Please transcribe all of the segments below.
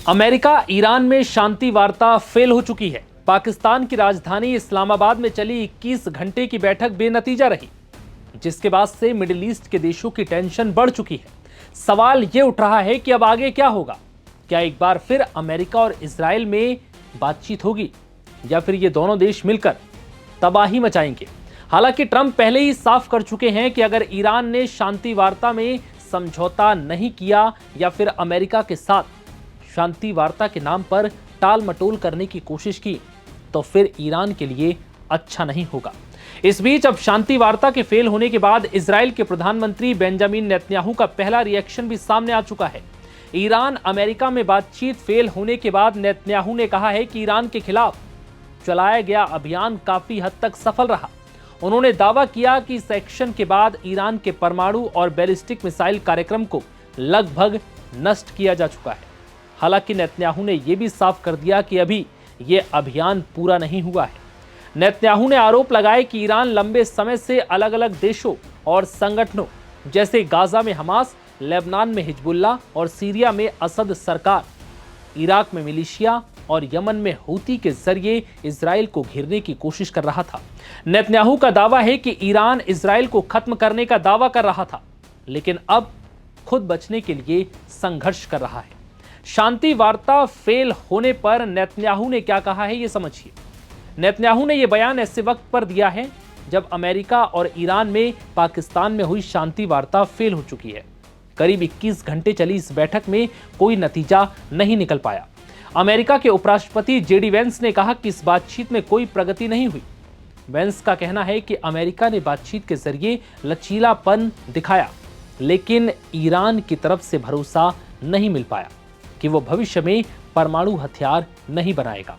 America Iran में शांति वार्ता fail हो चुकी है। पाकिस्तान की राजधानी इस्लामाबाद में चली 21 घंटे की बैठक बेनतीजा रही, जिसके बाद से मिडिल ईस्ट के देशों की टेंशन बढ़ चुकी है। सवाल यह उठ रहा है कि अब आगे क्या होगा। क्या एक बार फिर अमेरिका और इजराइल में बातचीत होगी या फिर ये दोनों देश मिलकर तबाही मचाएंगे। हालांकि ट्रंप पहले ही साफ कर चुके हैं कि अगर ईरान ने शांति वार्ता में समझौता नहीं किया या फिर अमेरिका के साथ शांति वार्ता के नाम पर टाल मटोल करने की कोशिश की तो फिर ईरान के लिए अच्छा नहीं होगा। इस बीच अब शांति वार्ता के फेल होने के बाद इजराइल के प्रधानमंत्री बेंजामिन नेतन्याहू का पहला रिएक्शन भी सामने आ चुका है। ईरान अमेरिका में बातचीत फेल होने के बाद नेतन्याहू ने कहा है कि ईरान के खिलाफ चलाया गया अभियान काफी हद तक सफल रहा। उन्होंने दावा किया कि इस एक्शन के बाद ईरान के परमाणु और बैलिस्टिक मिसाइल कार्यक्रम को लगभग नष्ट किया जा चुका है। हालांकि नेतन्याहू ने यह भी साफ कर दिया कि अभी यह अभियान पूरा नहीं हुआ है। नेतन्याहू ने आरोप लगाया कि ईरान लंबे समय से अलग अलग देशों और संगठनों जैसे गाजा में हमास, लेबनान में हिजबुल्लाह और सीरिया में असद सरकार, इराक में मिलिशिया और यमन में हूती के जरिए इजराइल को घेरने की कोशिश कर रहा था। नेतन्याहू का दावा है कि ईरान इजराइल को खत्म करने का दावा कर रहा था, लेकिन अब खुद बचने के लिए संघर्ष कर रहा है। शांति वार्ता फेल होने पर नेतन्याहू ने क्या कहा है, ये समझिए। नेतन्याहू ने यह बयान ऐसे वक्त पर दिया है जब अमेरिका और ईरान में पाकिस्तान में हुई शांति वार्ता फेल हो चुकी है। करीब 21 घंटे चली इस बैठक में कोई नतीजा नहीं निकल पाया। अमेरिका के उपराष्ट्रपति जेडी वेंस ने कहा कि इस बातचीत में कोई प्रगति नहीं हुई। वेंस का कहना है कि अमेरिका ने बातचीत के जरिए लचीलापन दिखाया, लेकिन ईरान की तरफ से भरोसा नहीं मिल पाया कि वो भविष्य में परमाणु हथियार नहीं बनाएगा,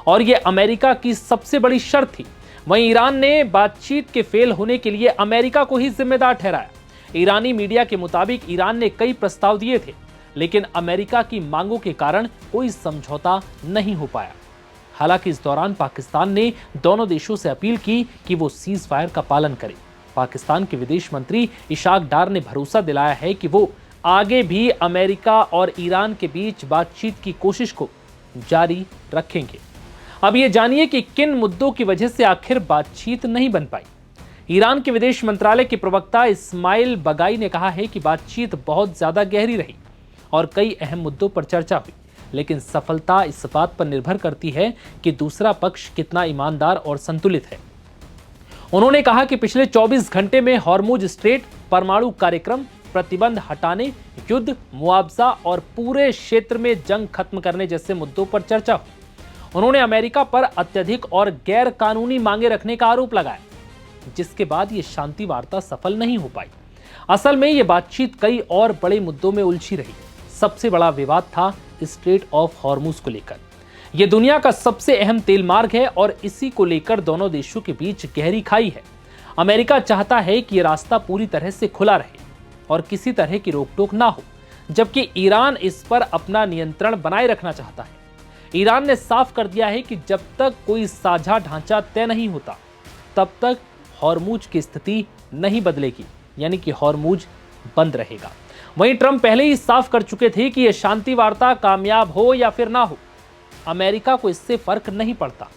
और ये अमेरिका की सबसे बड़ी शर्त थी। वहीं ईरान ने बातचीत के फेल होने के लिए अमेरिका को ही जिम्मेदार ठहराया। ईरानी मीडिया के मुताबिक ईरान ने कई प्रस्ताव दिए थे, लेकिन अमेरिका की मांगों के कारण कोई समझौता नहीं हो पाया। हालांकि इस दौरान पाकिस्तान ने दोनों देशों से अपील की कि वो सीज फायर का पालन करें। पाकिस्तान के विदेश मंत्री इशाक डार ने भरोसा दिलाया है कि वो आगे भी अमेरिका और ईरान के बीच बातचीत की कोशिश को जारी रखेंगे। अब ये जानिए कि किन मुद्दों की वजह से आखिर बातचीत नहीं बन पाई। ईरान के विदेश मंत्रालय के प्रवक्ता इस्माइल बगाई ने कहा है कि बातचीत बहुत ज्यादा गहरी रही और कई अहम मुद्दों पर चर्चा हुई, लेकिन सफलता इस बात पर निर्भर करती है कि दूसरा पक्ष कितना ईमानदार और संतुलित है। उन्होंने कहा कि पिछले 24 घंटे में हॉर्मुज स्ट्रेट, परमाणु कार्यक्रम, प्रतिबंध हटाने, युद्ध, मुआवजा और पूरे क्षेत्र में जंग खत्म करने जैसे मुद्दों पर चर्चा हुई। उन्होंने अमेरिका पर अत्यधिक और गैर कानूनी मांगे रखने का आरोप लगाया, जिसके बाद यह शांति वार्ता सफल नहीं हो पाई। असल में यह बातचीत कई और बड़े मुद्दों में उलझी रही। सबसे बड़ा विवाद था स्ट्रेट ऑफ हॉर्मुज को लेकर। यह दुनिया का सबसे अहम तेल मार्ग है और इसी को लेकर दोनों देशों के बीच गहरी खाई है। अमेरिका चाहता है कि यह रास्ता पूरी तरह से खुला रहे और किसी तरह की रोक टोक ना हो, जबकि ईरान इस पर अपना नियंत्रण बनाए रखना चाहता है। ईरान ने साफ कर दिया है कि जब तक कोई साझा ढांचा तय नहीं होता, तब तक हॉर्मुज की स्थिति नहीं बदलेगी, यानी कि हॉर्मुज बंद रहेगा। वहीं ट्रंप पहले ही साफ कर चुके थे कि यह शांति वार्ता कामयाब हो या फिर ना हो, अमेरिका को इससे फर्क नहीं पड़ता।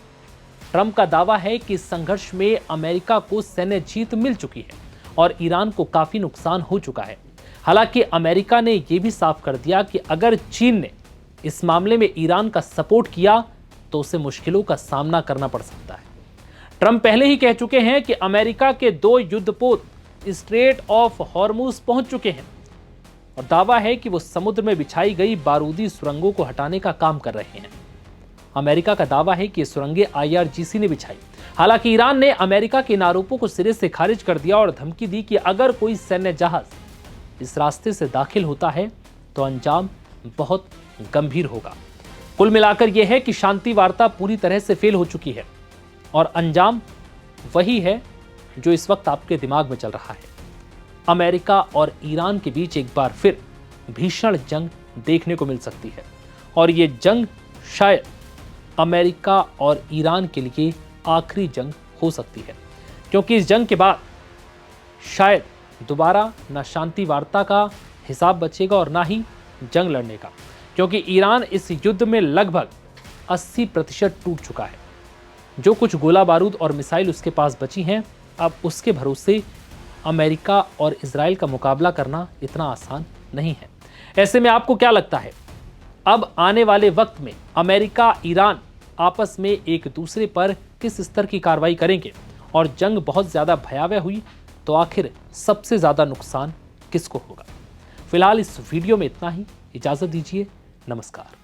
ट्रंप का दावा है कि इस संघर्ष में अमेरिका को सैन्य जीत मिल चुकी है और ईरान को काफी नुकसान हो चुका है। हालांकि अमेरिका ने यह भी साफ कर दिया कि अगर चीन ने इस मामले में ईरान का सपोर्ट किया तो उसे मुश्किलों का सामना करना पड़ सकता है। ट्रंप पहले ही कह चुके हैं कि अमेरिका के 2 युद्धपोत स्ट्रेट ऑफ हॉर्मुज पहुंच चुके हैं और दावा है कि वो समुद्र में बिछाई गई बारूदी सुरंगों को हटाने का काम कर रहे हैं। अमेरिका का दावा है कि ये सुरंगें IRGC ने बिछाई। हालांकि ईरान ने अमेरिका के इन आरोपों को सिरे से खारिज कर दिया और धमकी दी कि अगर कोई सैन्य जहाज इस रास्ते से दाखिल होता है तो अंजाम बहुत गंभीर होगा। कुल मिलाकर यह है कि शांति वार्ता पूरी तरह से फेल हो चुकी है और अंजाम वही है जो इस वक्त आपके दिमाग में चल रहा है। अमेरिका और ईरान के बीच एक बार फिर भीषण जंग देखने को मिल सकती है और ये जंग शायद अमेरिका और ईरान के लिए आखिरी जंग हो सकती है, क्योंकि इस जंग के बाद शायद दोबारा ना शांति वार्ता का हिसाब बचेगा और ना ही जंग लड़ने का, क्योंकि ईरान इस युद्ध में लगभग 80% टूट चुका है। जो कुछ गोला बारूद और मिसाइल उसके पास बची हैं, अब उसके भरोसे अमेरिका और इजराइल का मुकाबला करना इतना आसान नहीं है। ऐसे में आपको क्या लगता है, अब आने वाले वक्त में अमेरिका ईरान आपस में एक दूसरे पर किस स्तर की कार्रवाई करेंगे और जंग बहुत ज्यादा भयावह हुई तो आखिर सबसे ज्यादा नुकसान किसको होगा? फिलहाल इस वीडियो में इतना ही। इजाजत दीजिए, नमस्कार।